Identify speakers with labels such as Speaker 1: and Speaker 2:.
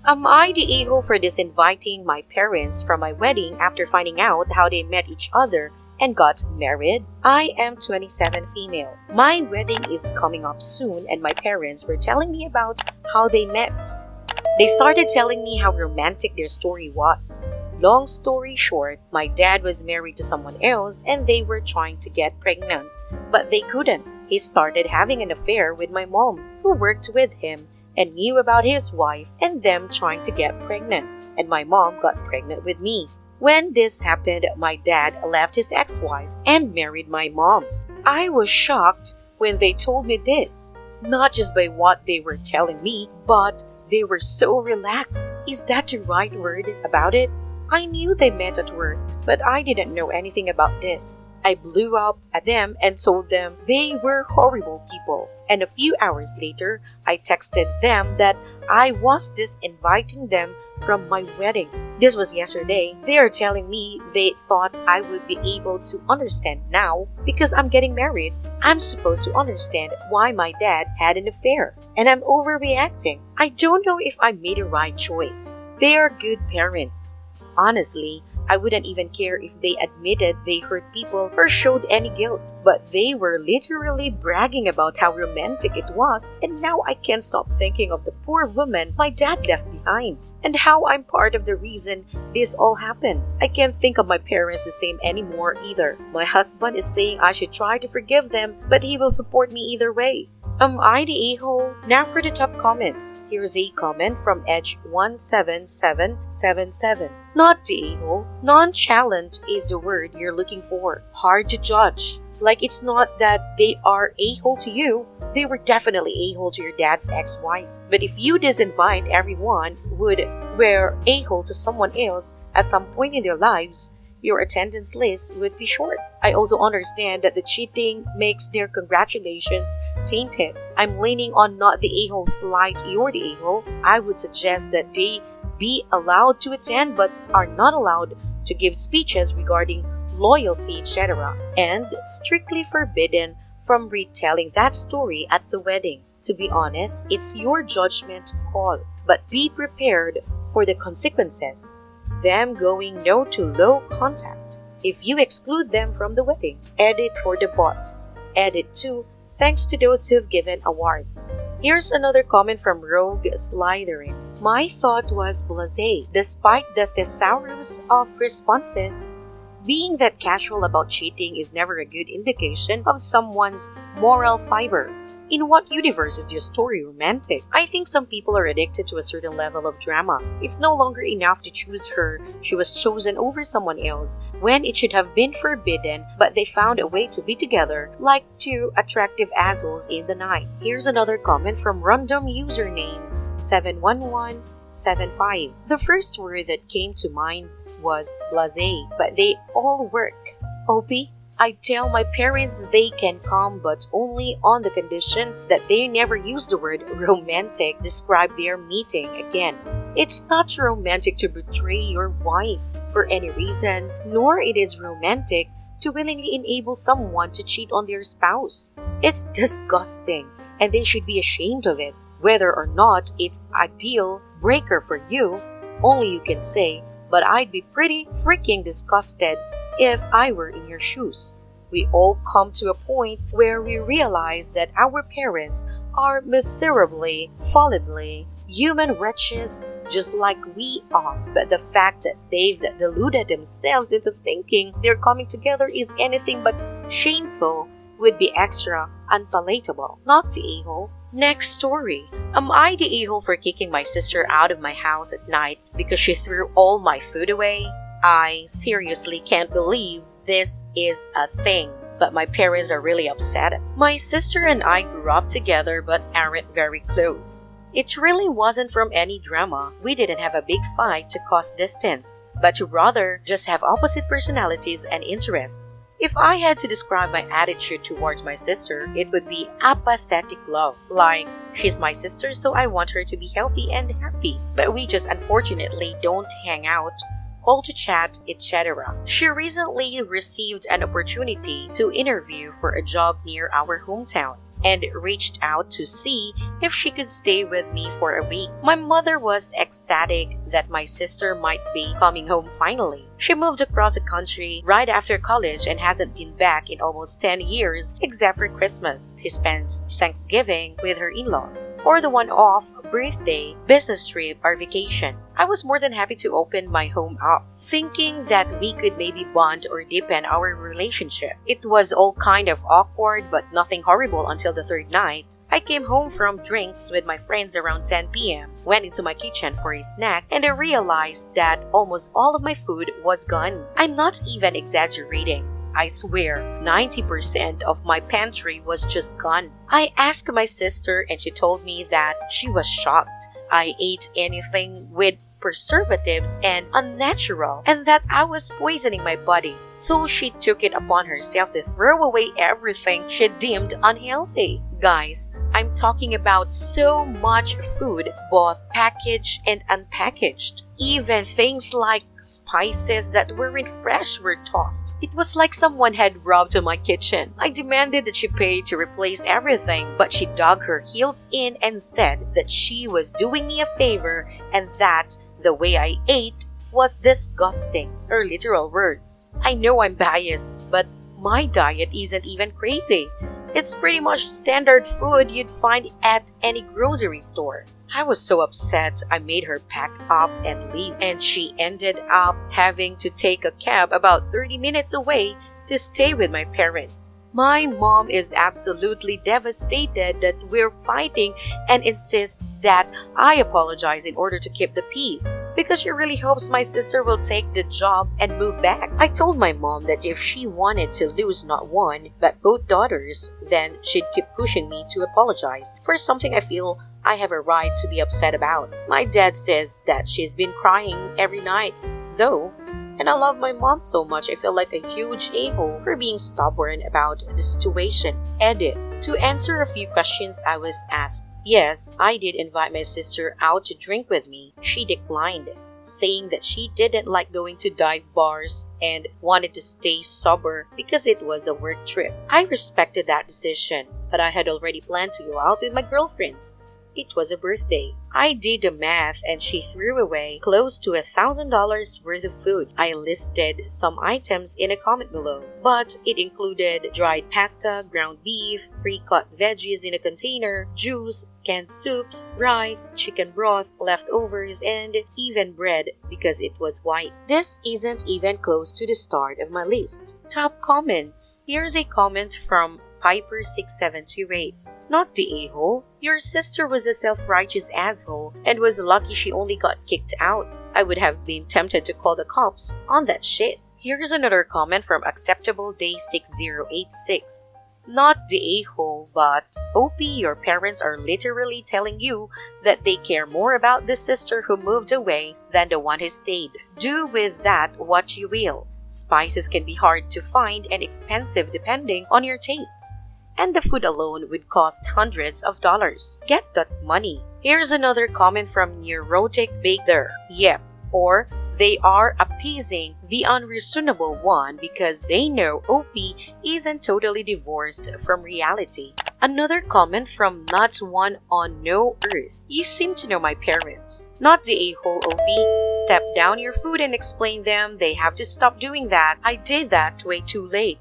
Speaker 1: Am I the a-hole for disinviting my parents from my wedding after finding out how they met each other and got married? I am 27 female. My wedding is coming up soon and my parents were telling me about how they met. They started telling me how romantic their story was. Long story short, my dad was married to someone else and they were trying to get pregnant, but they couldn't. He started having an affair with my mom, who worked with him and knew about his wife and them trying to get pregnant, and my mom got pregnant with me. When this happened, my dad left his ex-wife and married my mom. I was shocked when they told me this, not just by what they were telling me, but they were so relaxed. Is that the right word about it? I knew they met at work, but I didn't know anything about this. I blew up at them and told them they were horrible people. And a few hours later, I texted them that I was disinviting them from my wedding. This was yesterday. They are telling me they thought I would be able to understand now because I'm getting married. I'm supposed to understand why my dad had an affair, and I'm overreacting. I don't know if I made a right choice. They are good parents. Honestly, I wouldn't even care if they admitted they hurt people or showed any guilt. But they were literally bragging about how romantic it was, and now I can't stop thinking of the poor woman my dad left behind, and how I'm part of the reason this all happened. I can't think of my parents the same anymore either. My husband is saying I should try to forgive them, but he will support me either way. Am I the a-hole? Now for the top comments. Here's a comment from Edge17777. Not the a-hole. Nonchalant is the word you're looking for. Hard to judge. Like it's not that they are a-hole to you. They were definitely a-hole to your dad's ex-wife. But if you disinvite everyone would were a-hole to someone else at some point in their lives, your attendance list would be short. I also understand that the cheating makes their congratulations tainted. I'm leaning on not the a-hole slight you're the a-hole. I would suggest that they be allowed to attend but are not allowed to give speeches regarding loyalty, etc. and strictly forbidden from retelling that story at the wedding. To be honest, it's your judgment call, but be prepared for the consequences. Them going no to low contact. If you exclude them from the wedding, edit for the bots. Edit 2, thanks to those who've given awards. Here's another comment from Rogue Slytherin. My thought was blasé, despite the thesaurus of responses. Being that casual about cheating is never a good indication of someone's moral fiber. In what universe is your story romantic? I think some people are addicted to a certain level of drama. It's no longer enough to choose her. She was chosen over someone else when it should have been forbidden, but they found a way to be together like two attractive assholes in the night. Here's another comment from random username 71175. The first word that came to mind was blasé, but they all work. Opie? I tell my parents they can come but only on the condition that they never use the word romantic to describe their meeting again. It's not romantic to betray your wife for any reason, nor it is romantic to willingly enable someone to cheat on their spouse. It's disgusting and they should be ashamed of it. Whether or not it's a deal breaker for you, only you can say, but I'd be pretty freaking disgusted if I were in your shoes. We all come to a point where we realize that our parents are miserably, fallibly human wretches just like we are. But the fact that they've deluded themselves into thinking they're coming together is anything but shameful would be extra unpalatable. Not the a-hole. Next story. Am I the a-hole for kicking my sister out of my house at night because she threw all my food away? I seriously can't believe this is a thing, but my parents are really upset. My sister and I grew up together but aren't very close. It really wasn't from any drama. We didn't have a big fight to cause distance, but to rather just have opposite personalities and interests. If I had to describe my attitude towards my sister, it would be apathetic love. Like, she's my sister so I want her to be healthy and happy, but we just unfortunately don't hang out, call to chat, etc. She recently received an opportunity to interview for a job near our hometown, and reached out to see if she could stay with me for a week. My mother was ecstatic that my sister might be coming home finally. She moved across the country right after college and hasn't been back in almost 10 years except for Christmas. She spends Thanksgiving with her in-laws, or the one-off birthday, business trip, or vacation. I was more than happy to open my home up, thinking that we could maybe bond or deepen our relationship. It was all kind of awkward but nothing horrible until the third night. I came home from drinks with my friends around 10 p.m., went into my kitchen for a snack, and I realized that almost all of my food was gone. I'm not even exaggerating. I swear, 90% of my pantry was just gone. I asked my sister and she told me that she was shocked I ate anything with preservatives and unnatural, and that I was poisoning my body. So she took it upon herself to throw away everything she deemed unhealthy. Guys, I'm talking about so much food, both packaged and unpackaged. Even things like spices that weren't fresh were tossed. It was like someone had robbed my kitchen. I demanded that she pay to replace everything, but she dug her heels in and said that she was doing me a favor and that the way I ate was disgusting. Her literal words. I know I'm biased, but my diet isn't even crazy. It's pretty much standard food you'd find at any grocery store. I was so upset I made her pack up and leave, and she ended up having to take a cab about 30 minutes away to stay with my parents. My mom is absolutely devastated that we're fighting and insists that I apologize in order to keep the peace because she really hopes my sister will take the job and move back. I told my mom that if she wanted to lose not one but both daughters, then she'd keep pushing me to apologize for something I feel I have a right to be upset about. My dad says that she's been crying every night, though. And I love my mom so much I feel like a huge a-hole for being stubborn about the situation. Edit. To answer a few questions I was asked, yes, I did invite my sister out to drink with me. She declined, saying that she didn't like going to dive bars and wanted to stay sober because it was a work trip. I respected that decision, but I had already planned to go out with my girlfriends. It was a birthday. I did the math and she threw away close to $1,000 worth of food. I listed some items in a comment below, but it included dried pasta, ground beef, pre-cut veggies in a container, juice, canned soups, rice, chicken broth, leftovers, and even bread because it was white. This isn't even close to the start of my list. Top comments. Here's a comment from Piper6728. Not the a-hole. Your sister was a self-righteous asshole and was lucky she only got kicked out. I would have been tempted to call the cops on that shit. Here's another comment from Acceptable Day 6086. Not the a-hole, but OP, your parents are literally telling you that they care more about the sister who moved away than the one who stayed. Do with that what you will. Spices can be hard to find and expensive depending on your tastes. And the food alone would cost hundreds of dollars. Get that money. Here's another comment from Neurotic Baker. Yep, or they are appeasing the unreasonable one because they know OP isn't totally divorced from reality. Another comment from Not One on No Earth. You seem to know my parents. Not the a-hole OP. Step down your food and explain them they have to stop doing that. I did that way too late.